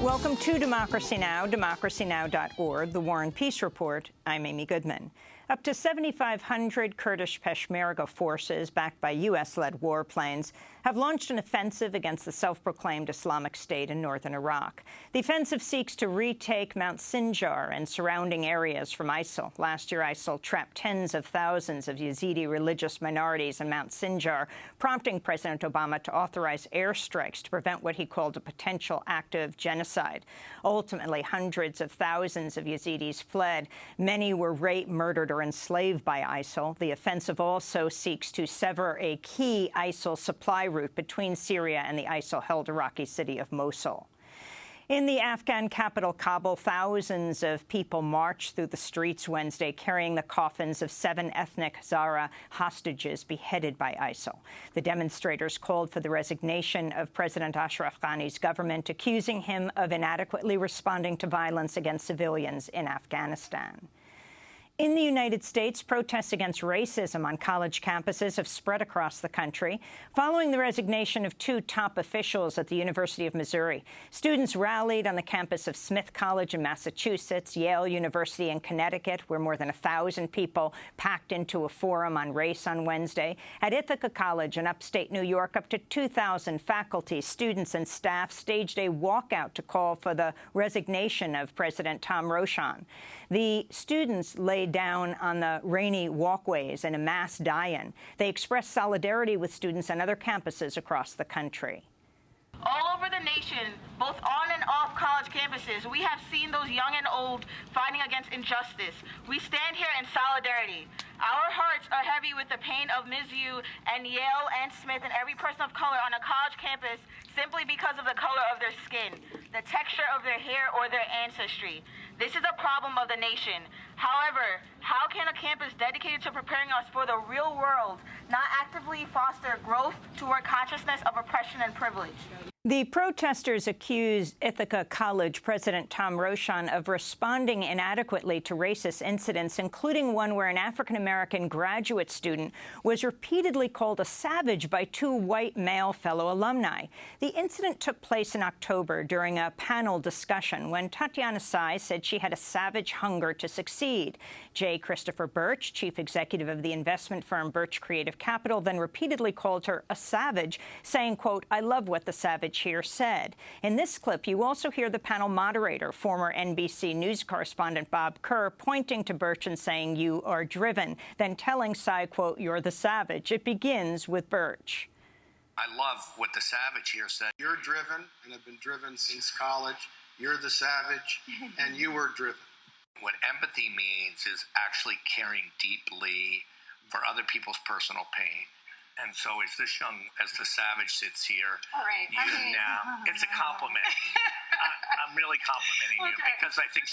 Welcome to Democracy Now!, democracynow.org, the War and Peace Report. I'm Amy Goodman. Up to 7,500 Kurdish Peshmerga forces, backed by U.S.-led warplanes, have launched an offensive against the self-proclaimed Islamic State in northern Iraq. The offensive seeks to retake Mount Sinjar and surrounding areas from ISIL. Last year, ISIL trapped tens of thousands of Yazidi religious minorities in Mount Sinjar, prompting President Obama to authorize airstrikes to prevent what he called a potential act of genocide. Ultimately, hundreds of thousands of Yazidis fled. Many were raped, murdered, or enslaved by ISIL. The offensive also seeks to sever a key ISIL supply route between Syria and the ISIL-held Iraqi city of Mosul. In the Afghan capital, Kabul, thousands of people marched through the streets Wednesday carrying the coffins of 7 ethnic Hazara hostages beheaded by ISIL. The demonstrators called for the resignation of President Ashraf Ghani's government, accusing him of inadequately responding to violence against civilians in Afghanistan. In the United States, protests against racism on college campuses have spread across the country. Following the resignation of 2 top officials at the University of Missouri, students rallied on the campus of Smith College in Massachusetts, Yale University in Connecticut, where more than 1,000 people packed into a forum on race on Wednesday. At Ithaca College in upstate New York, up to 2,000 faculty, students, and staff staged a walkout to call for the resignation of President Tom Rochon. The students laid down on the rainy walkways in a mass die-in. They expressed solidarity with students on other campuses across the country. All over the nation, both on and off college campuses, we have seen those young and old fighting against injustice. We stand here in solidarity. Our hearts are heavy with the pain of Ms. Yu and Yale and Smith and every person of color on a college campus simply because of the color of their skin, the texture of their hair, or their ancestry. This is a problem of the nation. However, how can a campus dedicated to preparing us for the real world not actively foster growth toward consciousness of oppression and privilege? The protesters accused Ithaca College President Tom Rochon of responding inadequately to racist incidents, including one where an African-American graduate student was repeatedly called a savage by 2 white male fellow alumni. The incident took place in October during a panel discussion when Tatiana Tsai said she had a savage hunger to succeed. J. Christopher Birch, chief executive of the investment firm Birch Creative Capital, then repeatedly called her a savage, saying, quote, "I love what the savage here said." In this clip, you also hear the panel moderator, former NBC News correspondent Bob Kerr, pointing to Birch and saying, "You are driven," then telling Tsai, quote, "You're the savage." It begins with Birch. I love what the savage here said. You're driven, and have been driven since college. You're the savage, and you were driven. What empathy means is actually caring deeply for other people's personal pain. And so as the savage sits here, right. Now, it's a compliment. I'm really complimenting you because I think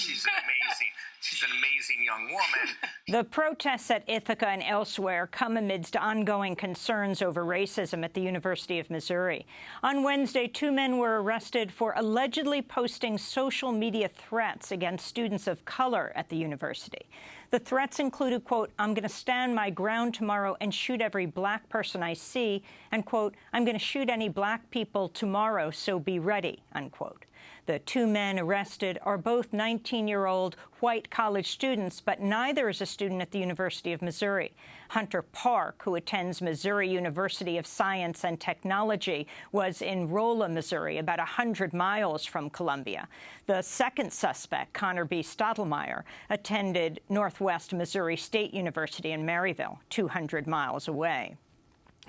she's an amazing young woman. The protests at Ithaca and elsewhere come amidst ongoing concerns over racism at the University of Missouri. On Wednesday, 2 men were arrested for allegedly posting social media threats against students of color at the university. The threats included, quote, "I'm going to stand my ground tomorrow and shoot every black person I see," and, quote, "I'm going to shoot any black people tomorrow, so be ready," unquote. The 2 men arrested are both 19-year-old white college students, but neither is a student at the University of Missouri. Hunter Park, who attends Missouri University of Science and Technology, was in Rolla, Missouri, about 100 miles from Columbia. The second suspect, Connor B. Stottlemyre, attended Northwest Missouri State University in Maryville, 200 miles away.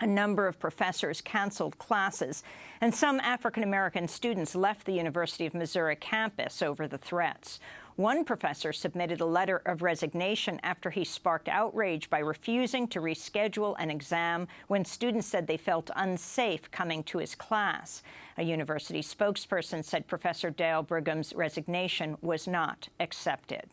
A number of professors canceled classes, and some African-American students left the University of Missouri campus over the threats. One professor submitted a letter of resignation after he sparked outrage by refusing to reschedule an exam when students said they felt unsafe coming to his class. A university spokesperson said Professor Dale Brigham's resignation was not accepted.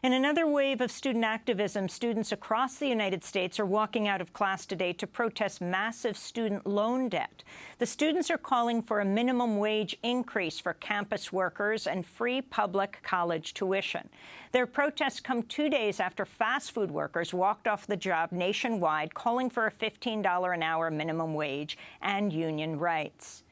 In another wave of student activism, students across the United States are walking out of class today to protest massive student loan debt. The students are calling for a minimum wage increase for campus workers and free public college tuition. Their protests come 2 days after fast food workers walked off the job nationwide, calling for a $15 an hour minimum wage and union rights.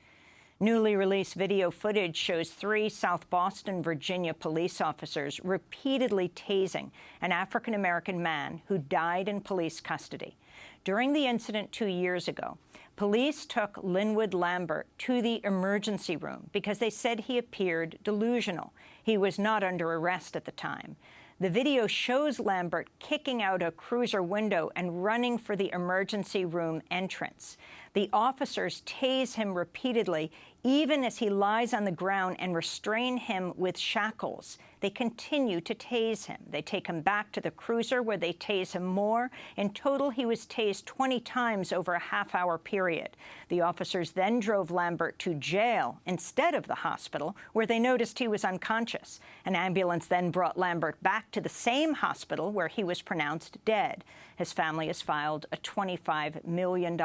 Newly released video footage shows 3 South Boston, Virginia police officers repeatedly tasing an African-American man who died in police custody. During the incident 2 years ago, police took Linwood Lambert to the emergency room because they said he appeared delusional. He was not under arrest at the time. The video shows Lambert kicking out a cruiser window and running for the emergency room entrance. The officers tase him repeatedly, even as he lies on the ground, and restrain him with shackles. They continue to tase him. They take him back to the cruiser, where they tase him more. In total, he was tased 20 times over a half-hour period. The officers then drove Lambert to jail instead of the hospital, where they noticed he was unconscious. An ambulance then brought Lambert back to the same hospital, where he was pronounced dead. His family has filed a $25 million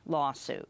lawsuit.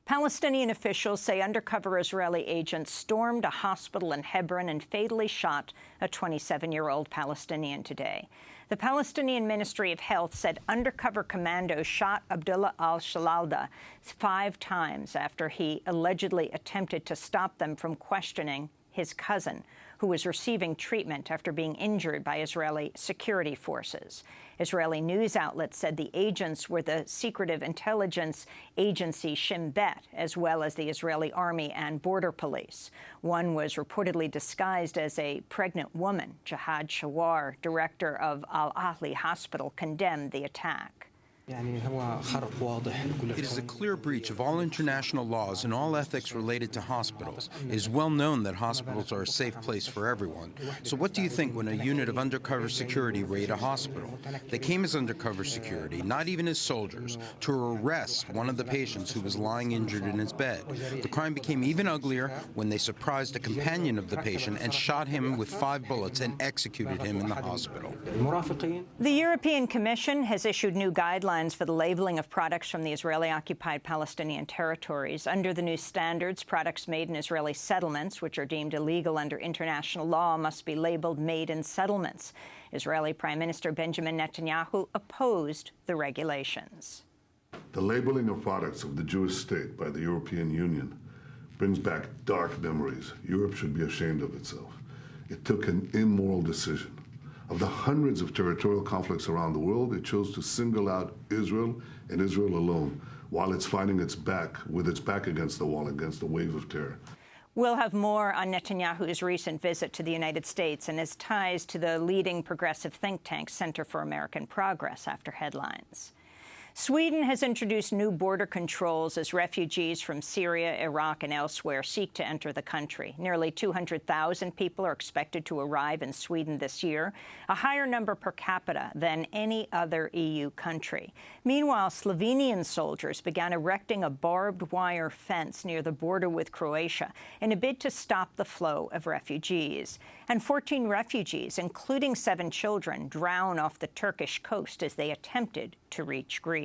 Palestinian officials say undercover Israeli agents stormed a hospital in Hebron and fatally shot a 27-year-old Palestinian today. The Palestinian Ministry of Health said undercover commandos shot Abdullah al-Shalalda 5 times after he allegedly attempted to stop them from questioning his cousin, who was receiving treatment after being injured by Israeli security forces. Israeli news outlets said the agents were the secretive intelligence agency Shin Bet, as well as the Israeli Army and Border Police. One was reportedly disguised as a pregnant woman. Jihad Shawar, director of Al-Ahli Hospital, condemned the attack. It is a clear breach of all international laws and all ethics related to hospitals. It is well known that hospitals are a safe place for everyone. So what do you think when a unit of undercover security raid a hospital? They came as undercover security, not even as soldiers, to arrest one of the patients who was lying injured in his bed. The crime became even uglier when they surprised a companion of the patient and shot him with 5 bullets and executed him in the hospital. The European Commission has issued new guidelines for the labeling of products from the Israeli-occupied Palestinian territories. Under the new standards, products made in Israeli settlements, which are deemed illegal under international law, must be labeled made in settlements. Israeli Prime Minister Benjamin Netanyahu opposed the regulations. The labeling of products of the Jewish state by the European Union brings back dark memories. Europe should be ashamed of itself. It took an immoral decision. Of the hundreds of territorial conflicts around the world, it chose to single out Israel and Israel alone, while it's finding its back against the wall, against the wave of terror. We'll have more on Netanyahu's recent visit to the United States and his ties to the leading progressive think tank Center for American Progress after headlines. Sweden has introduced new border controls as refugees from Syria, Iraq, and elsewhere seek to enter the country. Nearly 200,000 people are expected to arrive in Sweden this year, a higher number per capita than any other EU country. Meanwhile, Slovenian soldiers began erecting a barbed wire fence near the border with Croatia in a bid to stop the flow of refugees. And 14 refugees, including 7 children, drowned off the Turkish coast as they attempted to reach Greece.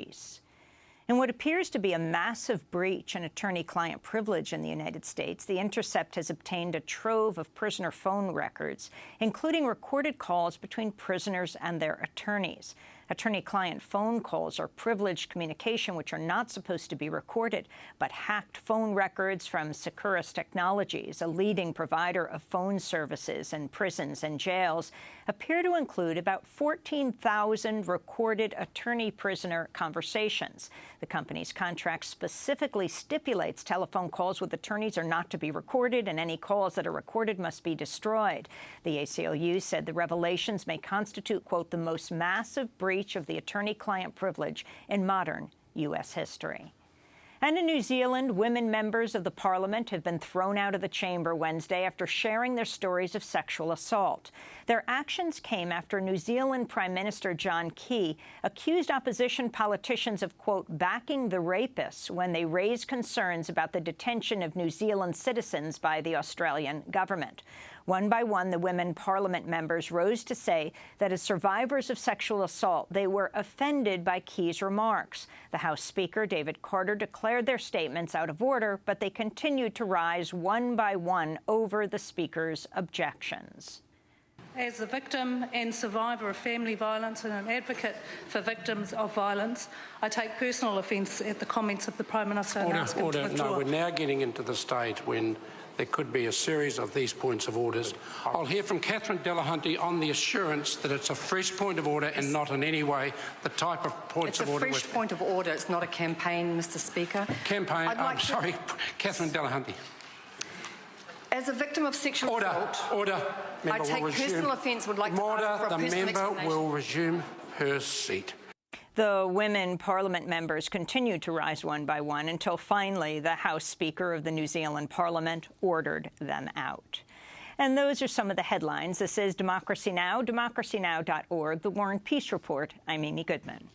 In what appears to be a massive breach in attorney-client privilege in the United States, The Intercept has obtained a trove of prisoner phone records, including recorded calls between prisoners and their attorneys. Attorney-client phone calls are privileged communication which are not supposed to be recorded, but hacked phone records from Securus Technologies, a leading provider of phone services in prisons and jails, appear to include about 14,000 recorded attorney-prisoner conversations. The company's contract specifically stipulates telephone calls with attorneys are not to be recorded, and any calls that are recorded must be destroyed. The ACLU said the revelations may constitute, quote, the most massive breach of the attorney-client privilege in modern U.S. history. And in New Zealand, women members of the parliament have been thrown out of the chamber Wednesday after sharing their stories of sexual assault. Their actions came after New Zealand Prime Minister John Key accused opposition politicians of, quote, backing the rapists when they raised concerns about the detention of New Zealand citizens by the Australian government. One by one, the women parliament members rose to say that as survivors of sexual assault, they were offended by Key's remarks. The House Speaker, David Carter, declared their statements out of order, but they continued to rise one by one over the Speaker's objections. As a victim and survivor of family violence and an advocate for victims of violence, I take personal offence at the comments of the Prime Minister. Order. No, we're now getting into the stage when there could be a series of these points of orders. I'll hear from Catherine Delahunty on the assurance that it's a fresh point of order and not in any way the type of points of order. It's a fresh point of order. It's not a campaign, Mr. Speaker. Campaign. I'm sorry, Catherine Delahunty. As a victim of sexual assault, Order. I take personal offence. Would like to ask for a personal explanation. The member will resume her seat. The women Parliament members continued to rise one by one until finally the House Speaker of the New Zealand Parliament ordered them out. And those are some of the headlines. This is Democracy Now!, democracynow.org, The War and Peace Report. I'm Amy Goodman.